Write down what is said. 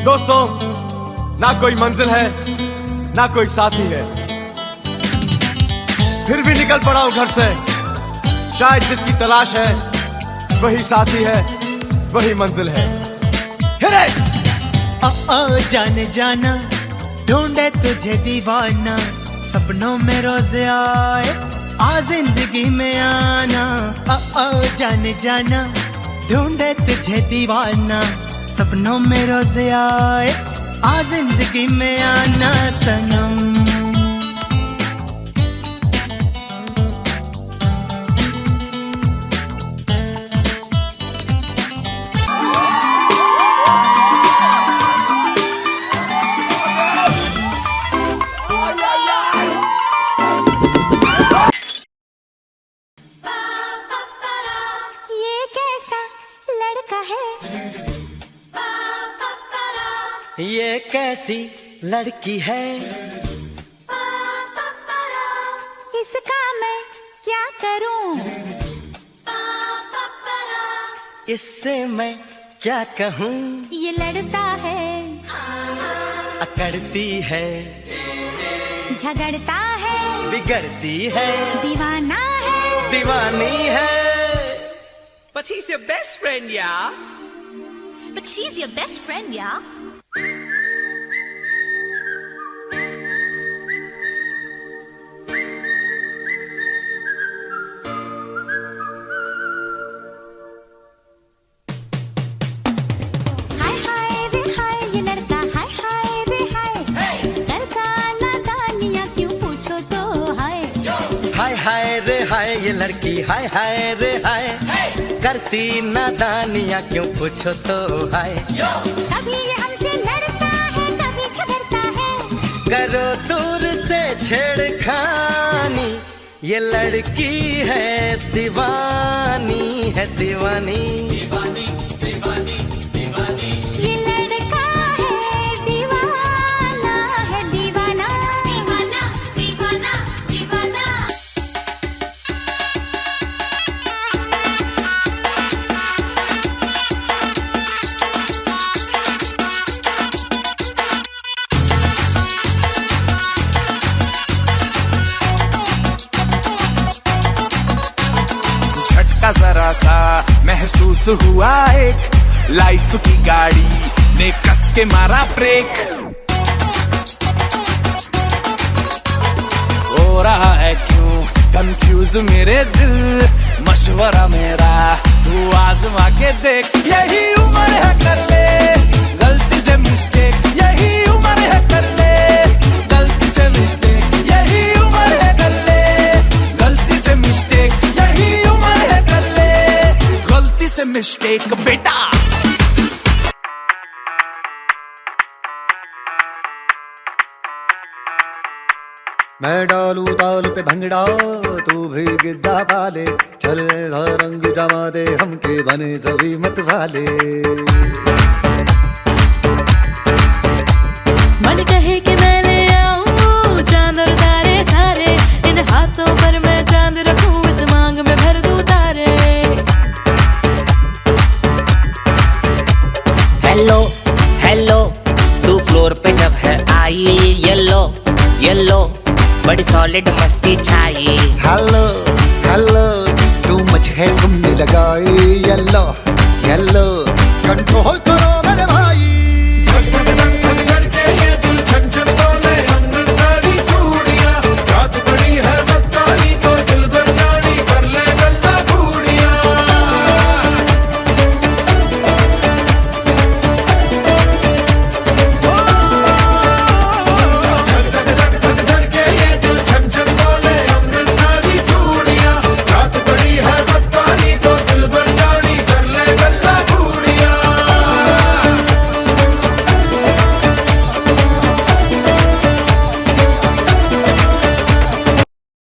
दोस्तों, ना कोई मंजिल है ना कोई साथी है, फिर भी निकल पड़ा हूं घर से। शायद जिसकी तलाश है वही साथी है, वही मंजिल है। हिरे! ओ जाने जाना, ढूंढे तुझे दीवाना, सपनों में रोज आए आ जिंदगी में आना। ओ जाने जाना, ढूंढे तुझे दीवाना, सपनों में रोज आए आ जिंदगी में आना सनम। ये कैसी लड़की है, इसका मैं क्या करूं, इससे मैं क्या कहूँ। ये लड़ता है, अकड़ती है, झगड़ता है, बिगड़ती है, दीवाना है, दीवानी है। But he's your best friend, yeah? but she's your best friend, yeah? हाय हाय रे हाय, ये लड़का हाय हाय रे हाय, करता नादानियां क्यों पूछो तो हाय। हाय हाय रे हाय, ये लड़की हाय हाय रे हाय, करती नादानियां क्यों पूछो तो हाय। कभी ये हमसे लड़ता है, कभी झगड़ता है, करो दूर से छेड़खानी, ये लड़की है दीवानी, है दीवानी। ये लड़का है दीवाना, है दीवाना, दीवाना, दीवाना, दीवाना। झटका जरा सा महसूस हुआ, एक लाइफ की गाड़ी ने कस के मारा ब्रेक। हो रहा है क्यों कंफ्यूज मेरे दिल, मशवरा मेरा तू आजमा के देख। यही उम्र है कर ले गलती से मिस्टेक, यही उम्र है कर ले गलती से मिस्टेक, यही उम्र है कर ले गलती से मिस्टेक, यही उम्र है कर ले गलती से मिस्टेक बेटा। मैं डालू ताल पे भंगड़ा, तू भी गिद्दा पाले, चल ऐसा रंग जमा दे हमके बने सभी मत वाले। मन कहे कि मैं ले आऊं चांद और तारे सारे, इन हाथों पर मैं चांद रखूं, इस मांग में भर दूं तारे। हेलो हेलो, तू फ्लोर पे जब है आई, येलो येलो बड़ी सॉलिड मस्ती छाई। हेलो हेलो, तू मच है तुमने लगाई, येलो येलो कंट्रोल कर